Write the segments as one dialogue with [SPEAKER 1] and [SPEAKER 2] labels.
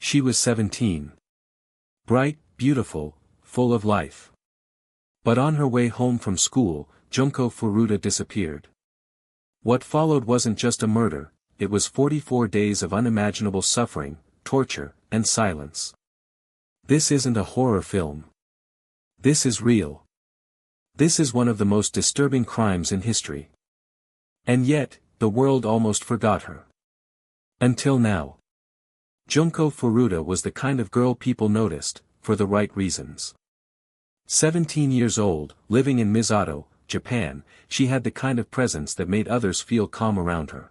[SPEAKER 1] She was 17. Bright, beautiful, full of life. But on her way home from school, Junko Furuta disappeared. What followed wasn't just a murder, it was 44 days of unimaginable suffering, torture, and silence. This isn't a horror film. This is real. This is one of the most disturbing crimes in history. And yet, the world almost forgot her. Until now. Junko Furuta was the kind of girl people noticed, for the right reasons. 17 years old, living in Misato, Japan, she had the kind of presence that made others feel calm around her.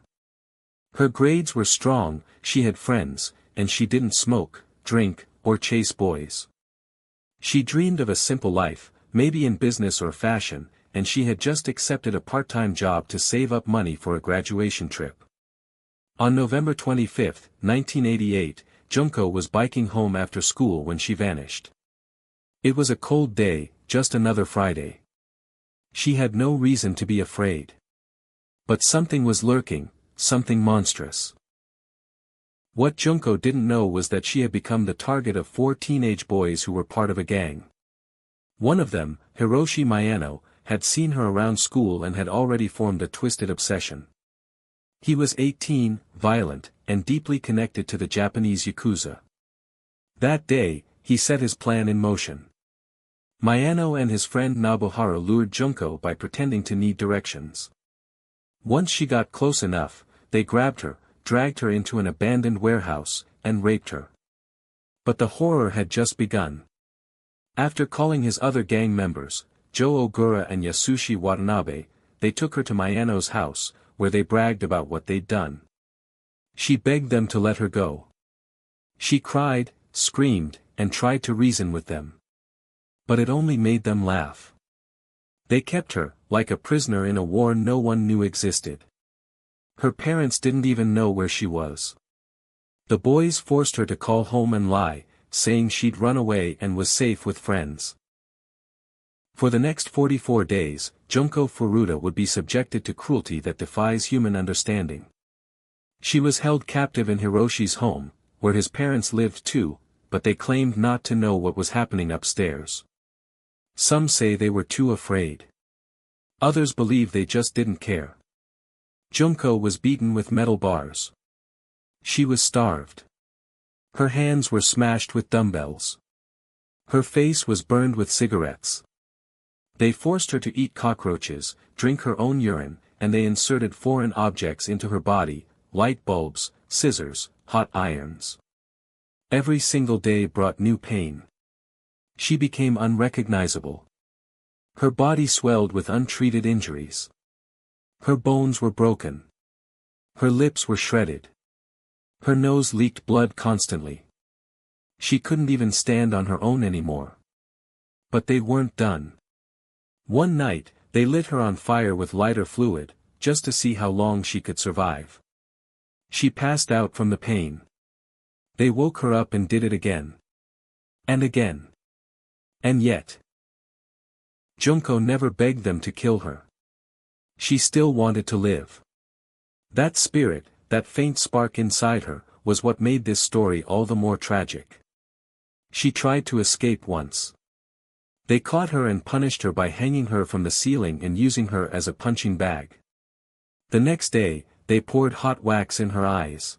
[SPEAKER 1] Her grades were strong, she had friends, and she didn't smoke, drink, or chase boys. She dreamed of a simple life, maybe in business or fashion, and she had just accepted a part-time job to save up money for a graduation trip. On November 25, 1988, Junko was biking home after school when she vanished. It was a cold day, just another Friday. She had no reason to be afraid. But something was lurking, something monstrous. What Junko didn't know was that she had become the target of 4 teenage boys who were part of a gang. One of them, Hiroshi Miyano, had seen her around school and had already formed a twisted obsession. He was 18, violent, and deeply connected to the Japanese Yakuza. That day, he set his plan in motion. Miyano and his friend Nobuharu lured Junko by pretending to need directions. Once she got close enough, they grabbed her, dragged her into an abandoned warehouse, and raped her. But the horror had just begun. After calling his other gang members, Joe Ogura and Yasushi Watanabe, they took her to Miyano's house, where they bragged about what they'd done. She begged them to let her go. She cried, screamed, and tried to reason with them. But it only made them laugh. They kept her, like a prisoner in a war no one knew existed. Her parents didn't even know where she was. The boys forced her to call home and lie, saying she'd run away and was safe with friends. For the next 44 days, Junko Furuta would be subjected to cruelty that defies human understanding. She was held captive in Hiroshi's home, where his parents lived too, but they claimed not to know what was happening upstairs. Some say they were too afraid. Others believe they just didn't care. Junko was beaten with metal bars. She was starved. Her hands were smashed with dumbbells. Her face was burned with cigarettes. They forced her to eat cockroaches, drink her own urine, and they inserted foreign objects into her body, light bulbs, scissors, hot irons. Every single day brought new pain. She became unrecognizable. Her body swelled with untreated injuries. Her bones were broken. Her lips were shredded. Her nose leaked blood constantly. She couldn't even stand on her own anymore. But they weren't done. One night, they lit her on fire with lighter fluid, just to see how long she could survive. She passed out from the pain. They woke her up and did it again. And again. And yet. Junko never begged them to kill her. She still wanted to live. That spirit, that faint spark inside her, was what made this story all the more tragic. She tried to escape once. They caught her and punished her by hanging her from the ceiling and using her as a punching bag. The next day, they poured hot wax in her eyes.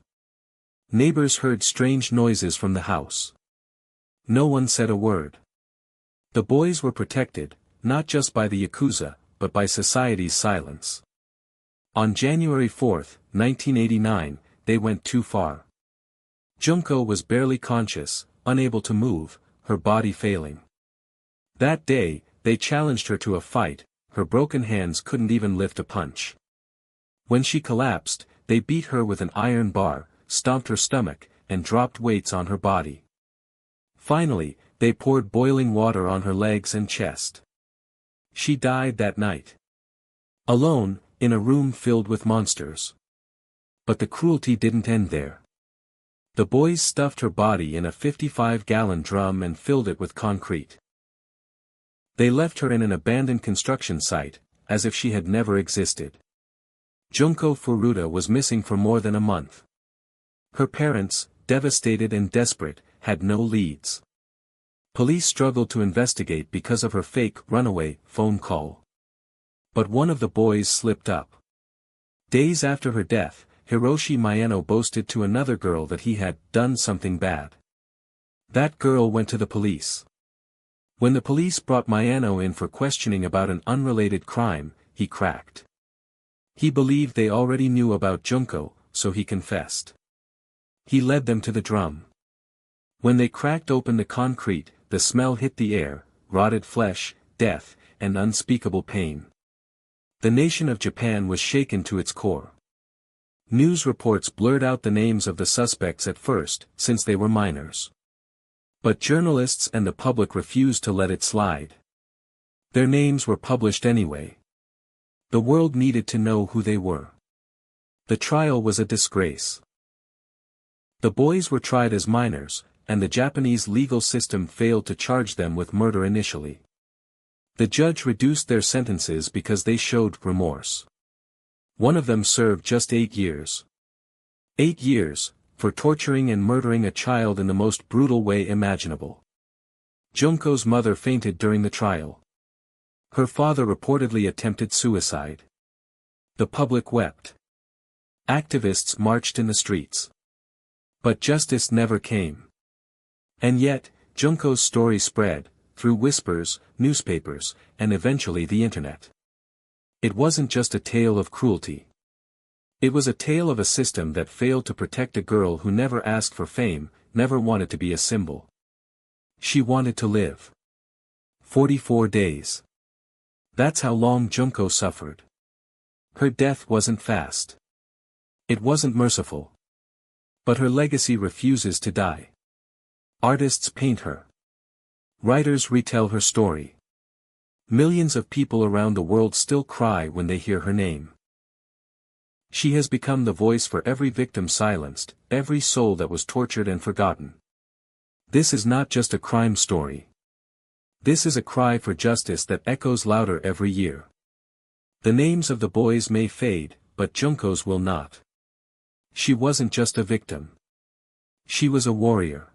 [SPEAKER 1] Neighbors heard strange noises from the house. No one said a word. The boys were protected, not just by the Yakuza, but by society's silence. On January 4, 1989, they went too far. Junko was barely conscious, unable to move, her body failing. That day, they challenged her to a fight, her broken hands couldn't even lift a punch. When she collapsed, they beat her with an iron bar, stomped her stomach, and dropped weights on her body. Finally, they poured boiling water on her legs and chest. She died that night. Alone, in a room filled with monsters. But the cruelty didn't end there. The boys stuffed her body in a 55-gallon drum and filled it with concrete. They left her in an abandoned construction site, as if she had never existed. Junko Furuta was missing for more than a month. Her parents, devastated and desperate, had no leads. Police struggled to investigate because of her fake runaway phone call. But one of the boys slipped up. Days after her death, Hiroshi Miyano boasted to another girl that he had done something bad. That girl went to the police. When the police brought Miyano in for questioning about an unrelated crime, he cracked. He believed they already knew about Junko, so he confessed. He led them to the drum. When they cracked open the concrete, the smell hit the air, rotted flesh, death, and unspeakable pain. The nation of Japan was shaken to its core. News reports blurred out the names of the suspects at first, since they were minors. But journalists and the public refused to let it slide. Their names were published anyway. The world needed to know who they were. The trial was a disgrace. The boys were tried as minors, and the Japanese legal system failed to charge them with murder initially. The judge reduced their sentences because they showed remorse. One of them served just 8 years. 8 years, for torturing and murdering a child in the most brutal way imaginable. Junko's mother fainted during the trial. Her father reportedly attempted suicide. The public wept. Activists marched in the streets. But justice never came. And yet, Junko's story spread, through whispers, newspapers, and eventually the internet. It wasn't just a tale of cruelty. It was a tale of a system that failed to protect a girl who never asked for fame, never wanted to be a symbol. She wanted to live. 44 days. That's how long Junko suffered. Her death wasn't fast. It wasn't merciful. But her legacy refuses to die. Artists paint her. Writers retell her story. Millions of people around the world still cry when they hear her name. She has become the voice for every victim silenced, every soul that was tortured and forgotten. This is not just a crime story. This is a cry for justice that echoes louder every year. The names of the boys may fade, but Junko's will not. She wasn't just a victim. She was a warrior.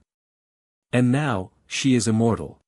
[SPEAKER 1] And now, she is immortal.